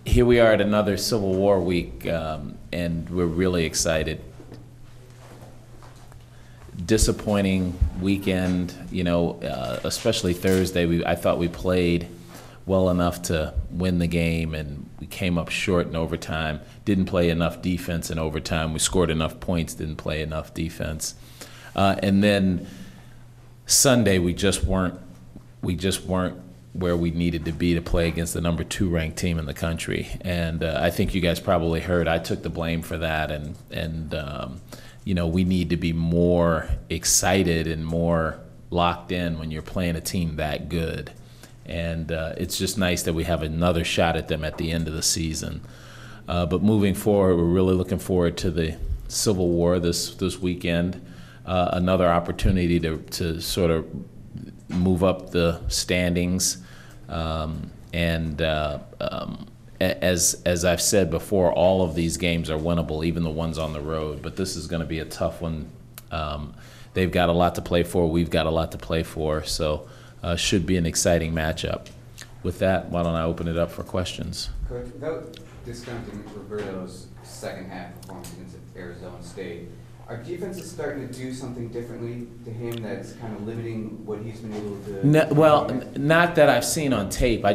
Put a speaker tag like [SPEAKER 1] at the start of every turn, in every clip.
[SPEAKER 1] Here we are at another Civil War week, and we're really excited. Disappointing weekend, especially Thursday. I thought we played well enough to win the game, and we came up short in overtime. Didn't play enough defense in overtime. We scored enough points, didn't play enough defense. And then Sunday, we just weren't where we needed to be to play against the number 2 ranked team in the country. And I think you guys probably heard I took the blame for that. And we need to be more excited and more locked in when you're playing a team that good. And it's just nice that we have another shot at them at the end of the season. But moving forward, we're really looking forward to the Civil War this weekend. Another opportunity to sort of move up the standings. As I've said before, all of these games are winnable, even the ones on the road. But this is going to be a tough one. They've got a lot to play for. We've got a lot to play for. So should be an exciting matchup. With that, why don't I open it up for questions?
[SPEAKER 2] Coach, without discounting Roberto's second half performance against Arizona State, are defenses starting to do something differently to him that's kind of limiting what he's been able to do?
[SPEAKER 1] Not that I've seen on tape. I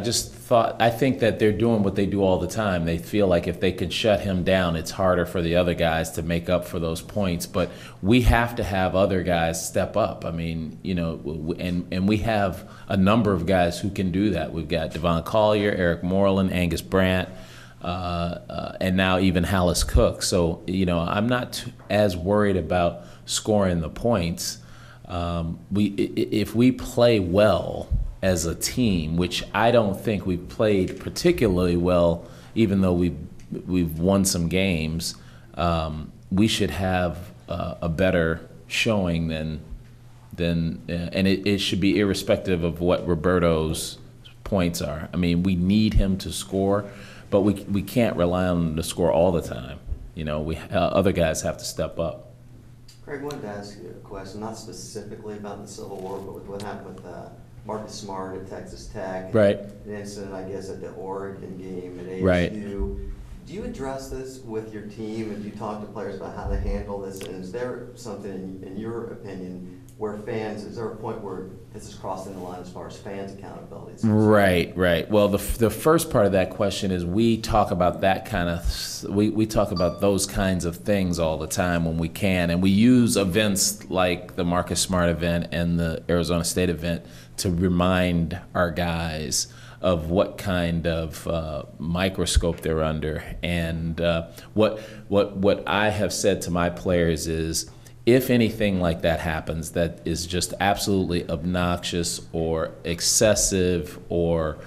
[SPEAKER 1] think that they're doing what they do all the time. They feel like if they can shut him down, it's harder for the other guys to make up for those points. But we have to have other guys step up. I mean, and we have a number of guys who can do that. We've got Devon Collier, Eric Moreland, Angus Brandt, and now even Hallis Cook. So, I'm not as worried about scoring the points. If we play well as a team, which I don't think we've played particularly well, even though we've won some games, we should have a better showing than and it should be irrespective of what Roberto's points are. I mean, we need him to score, but we can't rely on him to score all the time. Other guys have to step up.
[SPEAKER 3] Craig, I wanted to ask you a question, not specifically about the Civil War, but with what happened with Marcus Smart at Texas Tech.
[SPEAKER 1] Right.
[SPEAKER 3] An incident, I guess, at the Oregon game at ASU.
[SPEAKER 1] Right.
[SPEAKER 3] Do you address this with your team, and do you talk to players about how to handle this? And is there something, in your opinion, where fans, is there a point where this is crossing the line as far as fans' accountability?
[SPEAKER 1] Right. Well, the first part of that question is we talk about that kind of, we talk about those kinds of things all the time when we can, and we use events like the Marcus Smart event and the Arizona State event to remind our guys of what kind of microscope they're under. And what I have said to my players is, if anything like that happens that is just absolutely obnoxious or excessive or,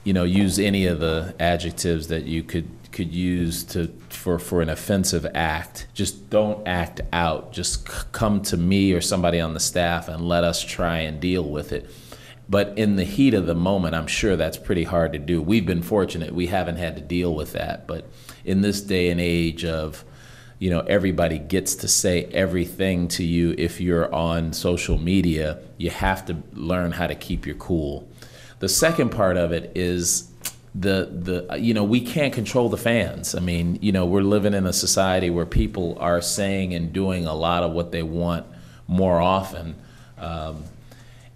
[SPEAKER 1] use any of the adjectives that you could use for an offensive act, just don't act out. Just come to me or somebody on the staff and let us try and deal with it. But in the heat of the moment, I'm sure that's pretty hard to do. We've been fortunate. We haven't had to deal with that. But in this day and age of, everybody gets to say everything to you if you're on social media, you have to learn how to keep your cool. The second part of it is we can't control the fans. I mean, we're living in a society where people are saying and doing a lot of what they want more often.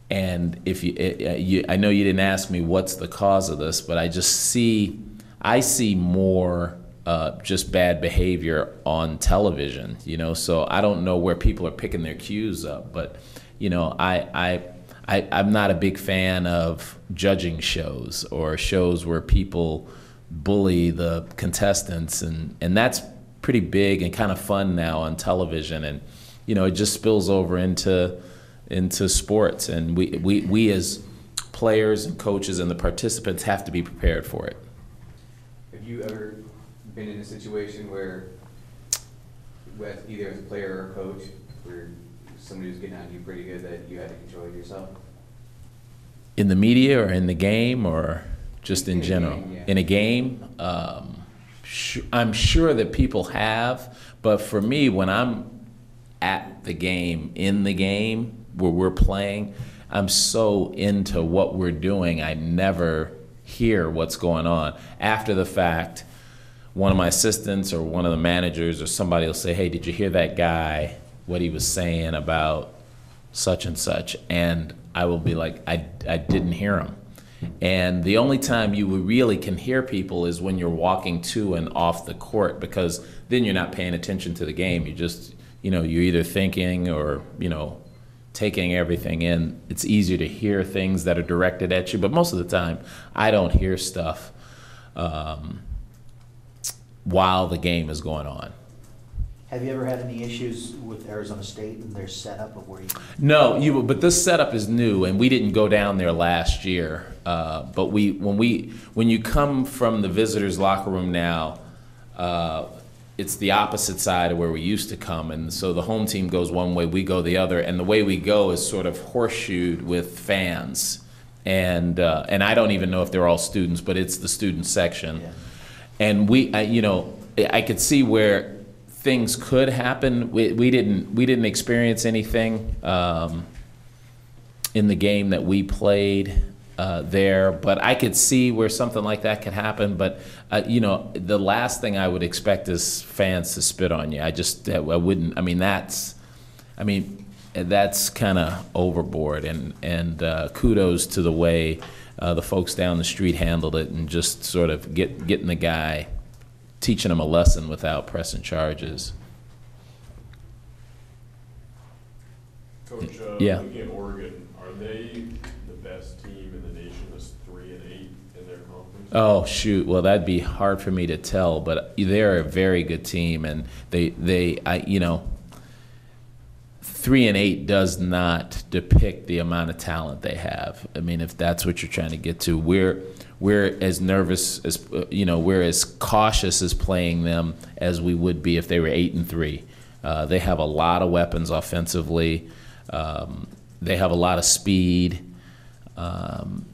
[SPEAKER 1] And if I know you didn't ask me what's the cause of this, but I see more just bad behavior on television, so I don't know where people are picking their cues up, but I'm not a big fan of judging shows or shows where people bully the contestants, and that's pretty big and kind of fun now on television, and it just spills over into sports, and we as players and coaches and the participants have to be prepared for it.
[SPEAKER 2] Have you ever been in a situation where, with either as a player or a coach, where somebody was getting on you pretty good that you had to control it yourself?
[SPEAKER 1] In the media or in the game or just in general?
[SPEAKER 2] Game, yeah.
[SPEAKER 1] In a game, I'm sure that people have, but for me, when I'm at the game, in the game where we're playing, I'm so into what we're doing, I never hear what's going on. After the fact, one of my assistants or one of the managers or somebody will say, hey, did you hear that guy, what he was saying about such and such? And I will be like, I didn't hear him. And the only time you really can hear people is when you're walking to and off the court, because then you're not paying attention to the game. You just, you're either thinking or, taking everything in. It's easier to hear things that are directed at you, but most of the time I don't hear stuff while the game is going on.
[SPEAKER 4] Have you ever had any issues with Arizona State and their setup of where you?
[SPEAKER 1] No, but this setup is new, and we didn't go down there last year. But when you come from the visitors' locker room now, it's the opposite side of where we used to come, and so the home team goes one way, we go the other, and the way we go is sort of horseshoed with fans, and I don't even know if they're all students, but it's the student section, yeah. And I could see where things could happen. We didn't experience anything in the game that we played there, but I could see where something like that could happen. But the last thing I would expect is fans to spit on you. I wouldn't. That's kind of overboard. And kudos to the way the folks down the street handled it, and just sort of getting the guy, teaching him a lesson without pressing charges.
[SPEAKER 5] Coach,
[SPEAKER 1] yeah.
[SPEAKER 5] Looking at Oregon, are they the best team in the nation that's 3-8 in their conference?
[SPEAKER 1] Oh shoot! Well, that'd be hard for me to tell, but they're a very good team, and 3-8 does not depict the amount of talent they have. I mean, if that's what you're trying to get to, we're as nervous as we're as cautious as playing them as we would be if they were 8-3. They have a lot of weapons offensively. They have a lot of speed.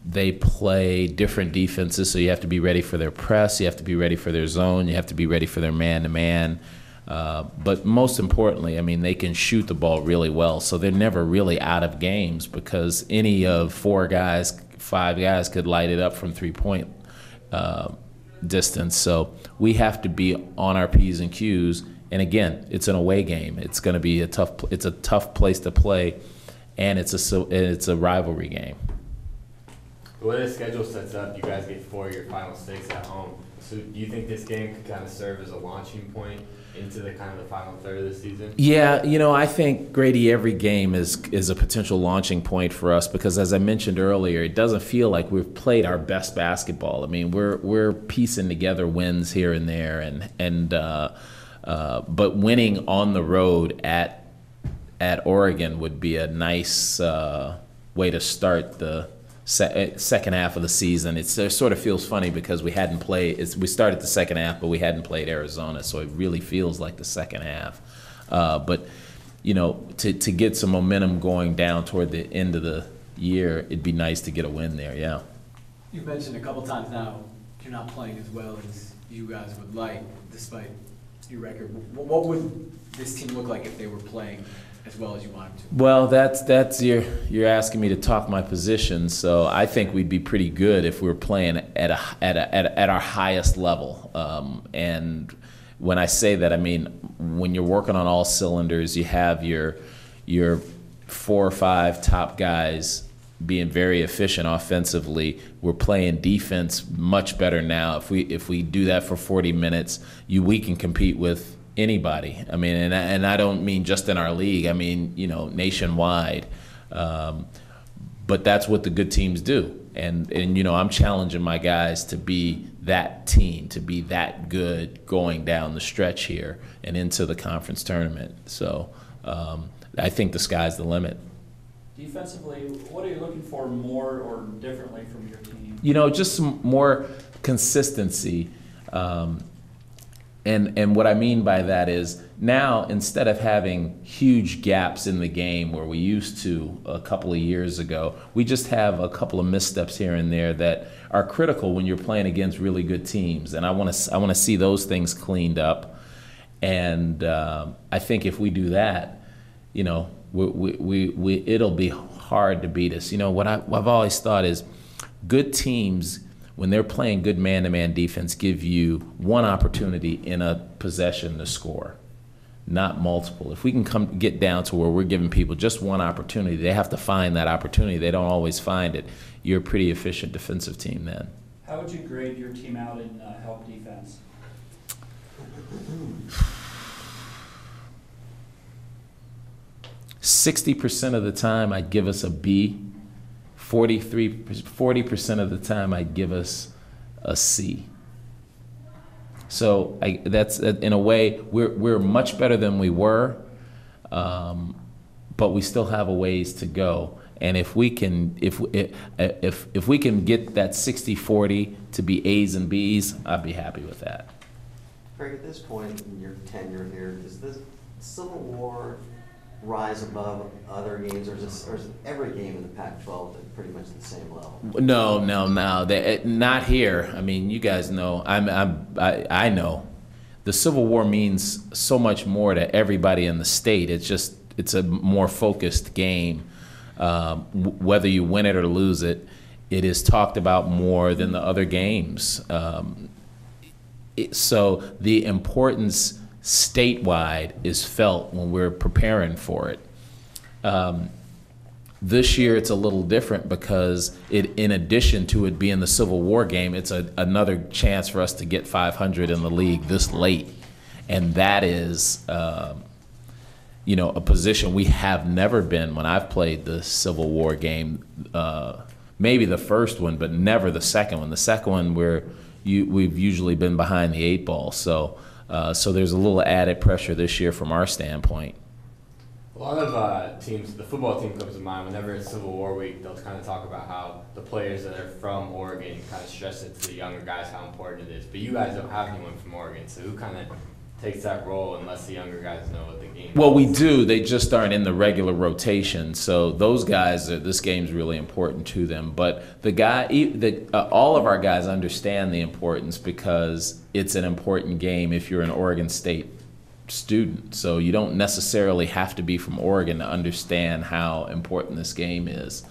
[SPEAKER 1] They play different defenses, so you have to be ready for their press. You have to be ready for their zone. You have to be ready for their man-to-man. But most importantly, they can shoot the ball really well, so they're never really out of games, because any of 5 guys could light it up from three-point distance. So we have to be on our P's and Q's. And again, it's an away game. It's going to be a tough place to play, and it's a rivalry game.
[SPEAKER 6] The way the schedule sets up, you guys get 4 of your final 6 at home. So do you think this game could kind of serve as a launching point into the final third of the season? Yeah,
[SPEAKER 1] I think, Grady, every game is a potential launching point for us, because as I mentioned earlier, it doesn't feel like we've played our best basketball. We're piecing together wins here and there, but winning on the road at Oregon would be a nice way to start the second half of the season. It sort of feels funny because we hadn't played. We started the second half, but we hadn't played Arizona, so it really feels like the second half. But to get some momentum going down toward the end of the year, it'd be nice to get a win there. Yeah.
[SPEAKER 7] You've mentioned a couple times now you're not playing as well as you guys would like, despite your record. What would this team look like if they were playing as well as you want them to?
[SPEAKER 1] Well, that's you're asking me to talk my position. So I think we'd be pretty good if we were playing at our highest level. And when I say that, I mean when you're working on all cylinders, you have your 4 or 5 top guys being very efficient offensively. We're playing defense much better now. If we do that for 40 minutes, we can compete with anybody. And I don't mean just in our league. I mean, nationwide. But that's what the good teams do. And I'm challenging my guys to be that team, to be that good going down the stretch here and into the conference tournament. So I think the sky's the limit.
[SPEAKER 8] Defensively, what are you looking for more or differently from your team?
[SPEAKER 1] Just some more consistency. And what I mean by that is now, instead of having huge gaps in the game where we used to a couple of years ago, we just have a couple of missteps here and there that are critical when you're playing against really good teams. And I want to see those things cleaned up. And I think if we do that, it'll be hard to beat us. What I've always thought is good teams when they're playing good man-to-man defense, give you one opportunity in a possession to score, not multiple. If we can get down to where we're giving people just one opportunity, they have to find that opportunity. They don't always find it. You're a pretty efficient defensive team then.
[SPEAKER 8] How would you grade your team out in help defense?
[SPEAKER 1] 60% of the time, I'd give us a B. 40% of the time, I'd give us a C. So that's in a way we're much better than we were, but we still have a ways to go. And if we can get that 60-40 to be A's and B's, I'd be happy with that.
[SPEAKER 3] Craig, at this point in your tenure here, does this Civil War rise above other games, or is every game in the Pac-12 at pretty much the same level?
[SPEAKER 1] No, not here. I mean, you guys know. I know. The Civil War means so much more to everybody in the state. It's a more focused game. Whether you win it or lose it, it is talked about more than the other games. So the importance statewide is felt when we're preparing for it. This year it's a little different because in addition to it being the Civil War game, it's another chance for us to get 500 in the league this late. And that is, a position we have never been when I've played the Civil War game. Maybe the first one, but never the second one. The second one we've usually been behind the 8 ball. So there's a little added pressure this year from our standpoint.
[SPEAKER 6] A lot of teams, the football team comes to mind. Whenever it's Civil War week, they'll kind of talk about how the players that are from Oregon kind of stress it to the younger guys how important it is. But you guys don't have anyone from Oregon, so who kind of takes that role unless the younger guys know what the game is?
[SPEAKER 1] Well, we do. They just aren't in the regular rotation. So those guys, this game's really important to them. But all of our guys understand the importance because it's an important game if you're an Oregon State student. So you don't necessarily have to be from Oregon to understand how important this game is.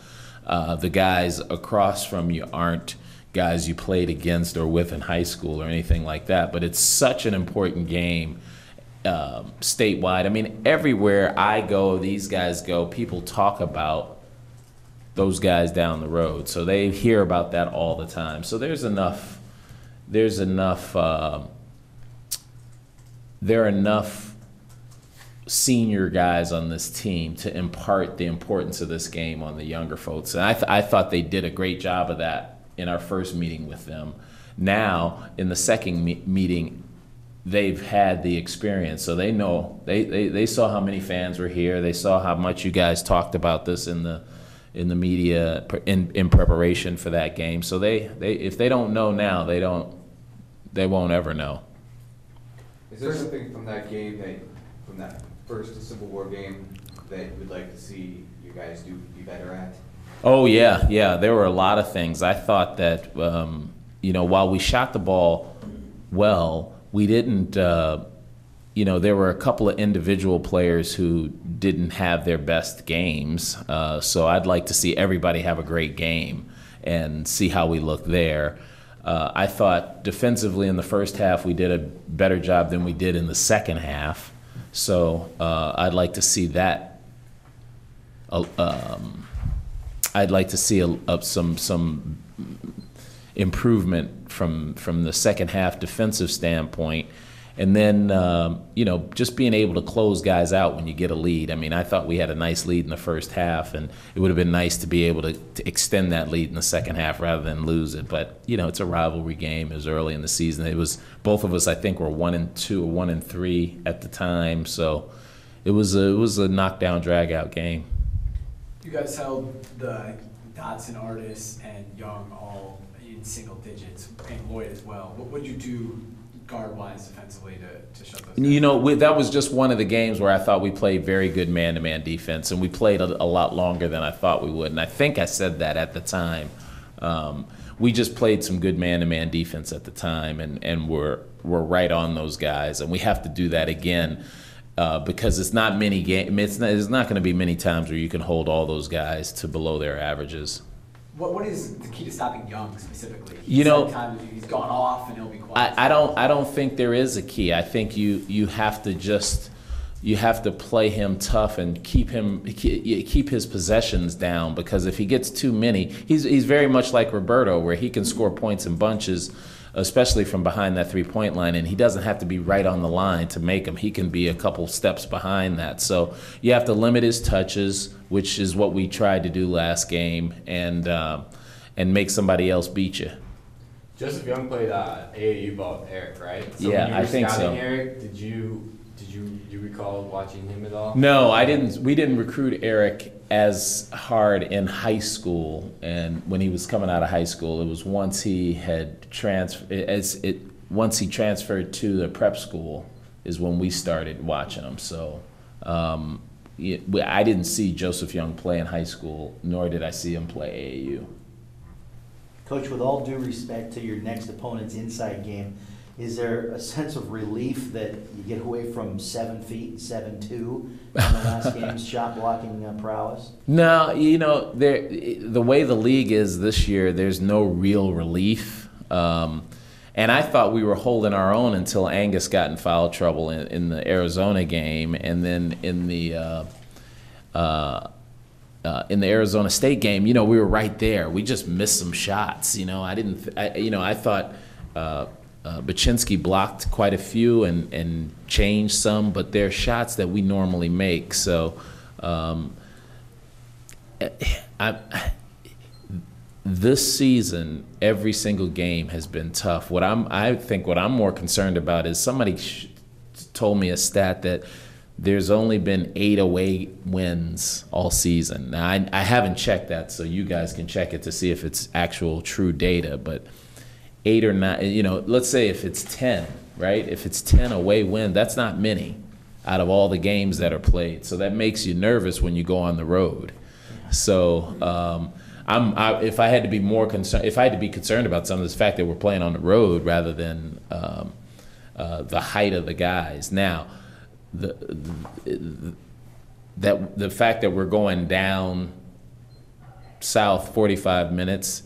[SPEAKER 1] The guys across from you aren't guys you played against or with in high school or anything like that, but it's such an important game statewide. I mean, everywhere I go, these guys go, people talk about those guys down the road. So they hear about that all the time. So there are enough senior guys on this team to impart the importance of this game on the younger folks. And I thought they did a great job of that in our first meeting with them. Now, in the second meeting, they've had the experience, so they know. They saw how many fans were here. They saw how much you guys talked about this in the media in preparation for that game. So they if they don't know now, they won't ever know.
[SPEAKER 2] Is there something from that game from that first Civil War game that you would like to see you guys be better at?
[SPEAKER 1] Oh, yeah. There were a lot of things. I thought that, while we shot the ball well, we didn't, there were a couple of individual players who didn't have their best games. So I'd like to see everybody have a great game and see how we look there. I thought defensively in the first half we did a better job than we did in the second half. So I'd like to see that. I'd like to see some improvement from the second half defensive standpoint. And then, just being able to close guys out when you get a lead. I mean, I thought we had a nice lead in the first half, and it would have been nice to be able to extend that lead in the second half rather than lose it. But, it's a rivalry game. It was early in the season. It was both of us, I think, were 1-2 or 1-3 at the time. So it was a knockdown, drag-out game.
[SPEAKER 7] You guys held the Dotson, Artis, and Young all in single digits, and Lloyd as well. What would you do guard-wise defensively to shut those down?
[SPEAKER 1] That was just one of the games where I thought we played very good man-to-man defense, and we played a lot longer than I thought we would. And I think I said that at the time. We just played some good man-to-man defense at the time, and we're right on those guys. And we have to do that again because it's not many games. It's not going to be many times where you can hold all those guys to below their averages.
[SPEAKER 7] What is the key to stopping Young specifically?
[SPEAKER 1] You know,
[SPEAKER 7] times he's gone off and he'll be quiet.
[SPEAKER 1] I don't think there is a key. I think you have to play him tough and keep his possessions down, because if he gets too many, he's very much like Roberto, where he can score points in bunches, especially from behind that 3-point line, and he doesn't have to be right on the line to make them. He can be a couple steps behind that. So you have to limit his touches, which is what we tried to do last game, and make somebody else beat you.
[SPEAKER 6] Joseph Young played AAU ball with Eric, right? So
[SPEAKER 1] Yeah,
[SPEAKER 6] when you were
[SPEAKER 1] I think so.
[SPEAKER 6] scouting Eric, did you recall watching him at all?
[SPEAKER 1] No, I didn't. We didn't recruit Eric as hard in high school, and when he was coming out of high school, it was once he had once he transferred to the prep school is when we started watching him. So I didn't see Joseph Young play in high school, nor did I see him play AAU.
[SPEAKER 4] Coach, with all due respect to your next opponent's inside game, is there a sense of relief that you get away from 7 feet and 7'2" in the last game's shot blocking prowess?
[SPEAKER 1] No, the way the league is this year, there's no real relief. And I thought we were holding our own until Angus got in foul trouble in the Arizona game, and then in the Arizona State game, we were right there. We just missed some shots. I thought Baczynski blocked quite a few and changed some, but they're shots that we normally make. So this season, every single game has been tough. I think what I'm more concerned about is somebody told me a stat that there's only been 8 away wins all season. Now, I haven't checked that, so you guys can check it to see if it's actual true data, but 8 or 9, let's say if it's 10, right? If it's 10 away win, that's not many out of all the games that are played. So that makes you nervous when you go on the road. So if I had to be more concerned, if I had to be concerned about some of this fact that we're playing on the road rather than the height of the guys. Now, the fact that we're going down south 45 minutes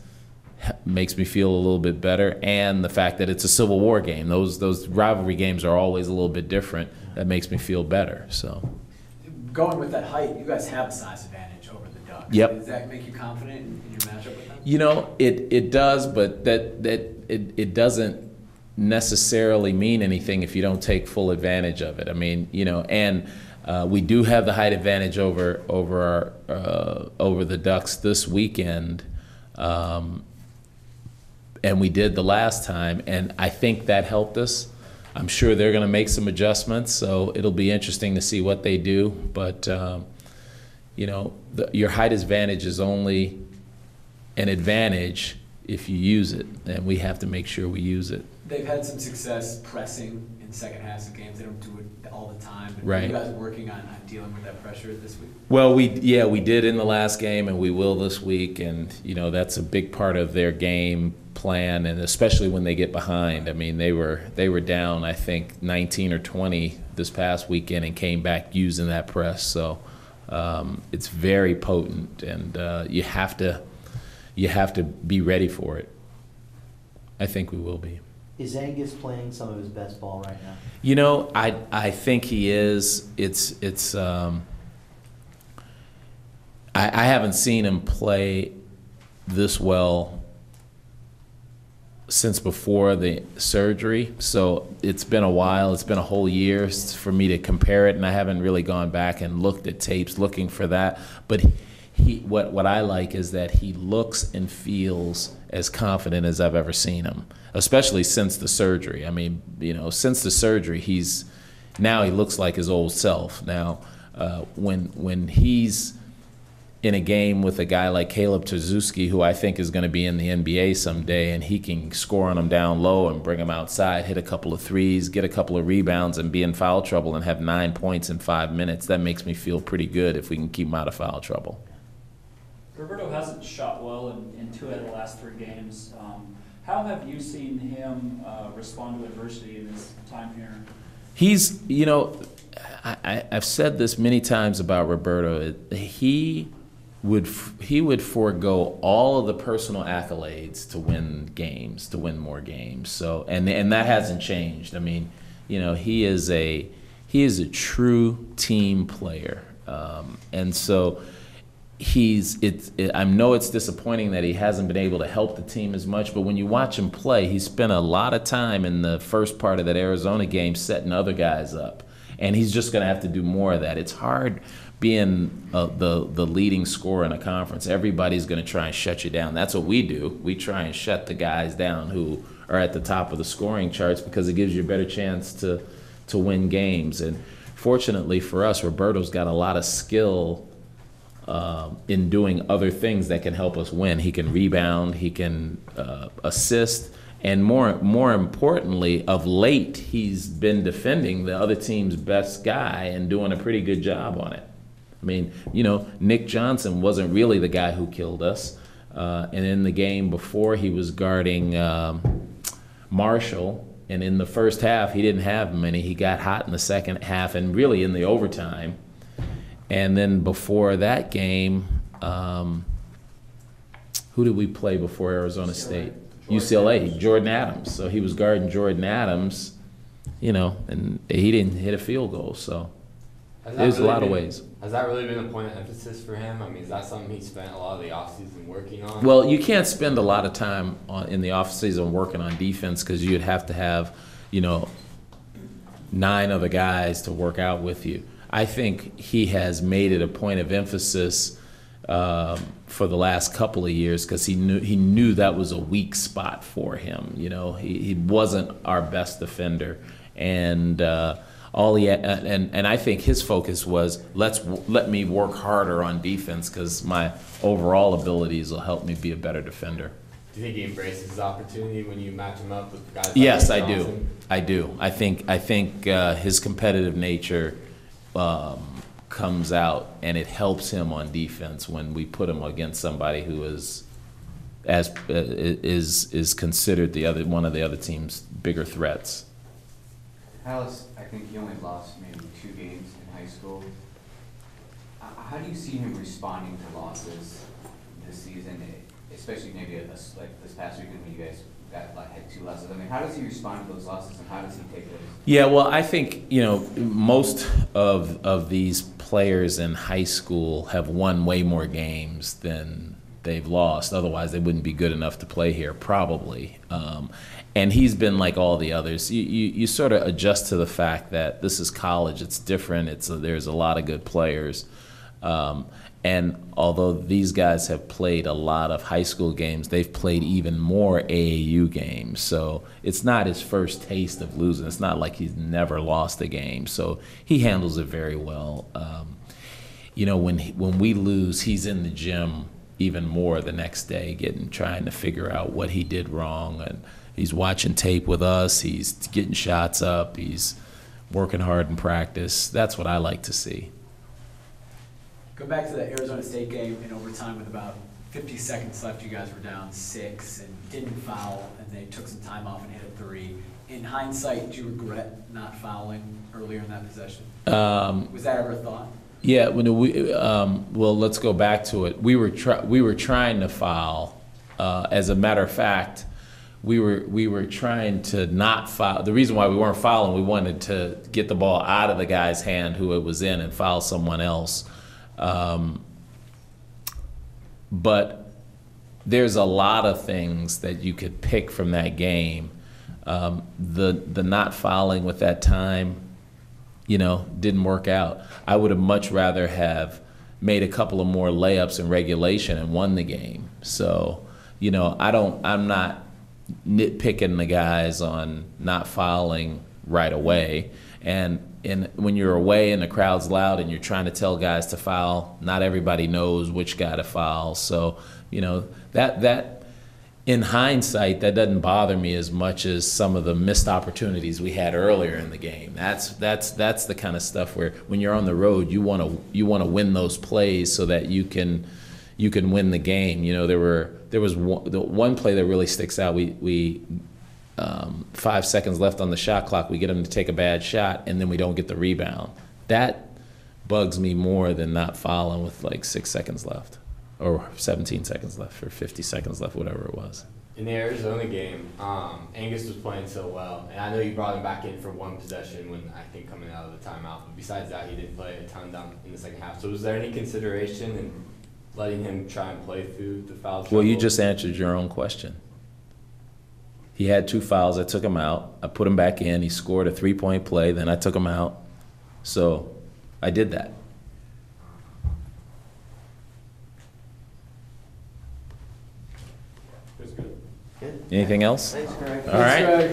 [SPEAKER 1] makes me feel a little bit better, and the fact that it's a Civil War game. Those rivalry games are always a little bit different. That makes me feel better. So,
[SPEAKER 7] going with that height, you guys have a size advantage over the Ducks.
[SPEAKER 1] Yep.
[SPEAKER 7] Does that make you confident in your matchup with them?
[SPEAKER 1] It does, but it doesn't necessarily mean anything if you don't take full advantage of it. I mean, and we do have the height advantage over the Ducks this weekend. And we did the last time, and I think that helped us. I'm sure they're going to make some adjustments, so it'll be interesting to see what they do. But, your height advantage is only an advantage if you use it, and we have to make sure we use it.
[SPEAKER 7] They've had some success pressing in second halves of games. They don't do it all the time. But
[SPEAKER 1] Right.
[SPEAKER 7] Are you guys working on dealing with that pressure this week?
[SPEAKER 1] Well, we did in the last game, and we will this week, and that's a big part of their game plan, and especially when they get behind. I mean, they were down, I think, 19 or 20 this past weekend, and came back using that press. So it's very potent, and you have to be ready for it. I think we will be.
[SPEAKER 4] Is Angus playing some of his best ball right now?
[SPEAKER 1] I think he is. I haven't seen him play this well since before the surgery, so it's been a while. It's been a whole year for me to compare it, and I haven't really gone back and looked at tapes looking for that. But what I like is that he looks and feels as confident as I've ever seen him, especially since the surgery. I mean, since the surgery, he looks like his old self. Now, when he's in a game with a guy like Caleb Terzuski, who I think is going to be in the NBA someday, and he can score on him down low and bring him outside, hit a couple of threes, get a couple of rebounds, and be in foul trouble and have 9 points in 5 minutes, that makes me feel pretty good if we can keep him out of foul trouble.
[SPEAKER 8] Roberto hasn't shot well in 2 out of the last 3 games. How have you seen him respond to adversity in his time here?
[SPEAKER 1] He's, I've said this many times about Roberto. he would forego all of the personal accolades to win games, to win more games. So and that hasn't changed. I mean, he is a true team player, and so I know it's disappointing that he hasn't been able to help the team as much, but when you watch him play, he spent a lot of time in the first part of that Arizona game setting other guys up, and he's just going to have to do more of that. It's hard being the leading scorer in a conference. Everybody's going to try and shut you down. That's what we do. We try and shut the guys down who are at the top of the scoring charts because it gives you a better chance to win games. And fortunately for us, Roberto's got a lot of skill in doing other things that can help us win. He can rebound, he can assist, and more importantly, of late, he's been defending the other team's best guy and doing a pretty good job on it. I mean, Nick Johnson wasn't really the guy who killed us. And in the game before, he was guarding Marshall. And in the first half, he didn't have many. He got hot in the second half and really in the overtime. And then before that game, who did we play before Arizona State? UCLA, Jordan Adams. So he was guarding Jordan Adams, and he didn't hit a field goal. So there's a lot of ways.
[SPEAKER 6] Has that really been a point of emphasis for him? I mean, is that something he spent a lot of the offseason working on?
[SPEAKER 1] Well, you can't spend a lot of time in the offseason working on defense because you'd have to have, 9 other guys to work out with you. I think he has made it a point of emphasis for the last couple of years because he knew that was a weak spot for him. He wasn't our best defender, and and I think his focus was let me work harder on defense because my overall abilities will help me be a better defender.
[SPEAKER 6] Do you think he embraces his opportunity when you match him up with guys like
[SPEAKER 1] Yes,
[SPEAKER 6] Nick
[SPEAKER 1] I do.
[SPEAKER 6] Johnson?
[SPEAKER 1] I do. I think his competitive nature comes out, and it helps him on defense when we put him against somebody who is considered one of the other team's bigger threats.
[SPEAKER 2] Alice, I think he only lost maybe 2 games in high school. How do you see him responding to losses this season, especially maybe like this past weekend when you guys had 2 losses? I mean, how does he respond to those losses, and how does he take those?
[SPEAKER 1] Yeah, well, I think most of these players in high school have won way more games than they've lost. Otherwise, they wouldn't be good enough to play here, probably. And he's been like all the others. You sort of adjust to the fact that this is college. It's different. There's a lot of good players. And although these guys have played a lot of high school games, they've played even more AAU games. So it's not his first taste of losing. It's not like he's never lost a game. So he handles it very well. When we lose, he's in the gym even more the next day, trying to figure out what he did wrong, and he's watching tape with us. He's getting shots up. He's working hard in practice. That's what I like to see.
[SPEAKER 7] Go back to the Arizona State game in overtime with about 50 seconds left. You guys were down 6 and didn't foul, and they took some time off and hit a 3. In hindsight, do you regret not fouling earlier in that possession? Was that ever a thought?
[SPEAKER 1] Yeah, well, let's go back to it. We were trying to foul. As a matter of fact, we were trying to not foul. The reason why we weren't fouling, we wanted to get the ball out of the guy's hand who it was in and foul someone else. But there's a lot of things that you could pick from that game. The not fouling with that time, didn't work out. I would have much rather have made a couple of more layups in regulation and won the game. So, I'm not nitpicking the guys on not fouling right away. And when you're away and the crowd's loud and you're trying to tell guys to foul, not everybody knows which guy to foul. So, that in hindsight, that doesn't bother me as much as some of the missed opportunities we had earlier in the game. That's the kind of stuff where when you're on the road, you want to win those plays so that you can win the game. There was one play that really sticks out. We 5 seconds left on the shot clock. We get them to take a bad shot, and then we don't get the rebound. That bugs me more than not fouling with like 6 seconds left. or 17 seconds left, or 50 seconds left, whatever it was.
[SPEAKER 6] In the Arizona game, Angus was playing so well, and I know you brought him back in for one possession when I think coming out of the timeout. But besides that, he didn't play a ton down in the second half. So was there any consideration in letting him try and play through the foul trouble?
[SPEAKER 1] Well, you just answered your own question. He had 2 fouls. I took him out. I put him back in. He scored a 3-point play. Then I took him out. So I did that.
[SPEAKER 5] It's good.
[SPEAKER 3] Good.
[SPEAKER 1] Anything else?
[SPEAKER 3] Thanks, Greg.
[SPEAKER 1] All right.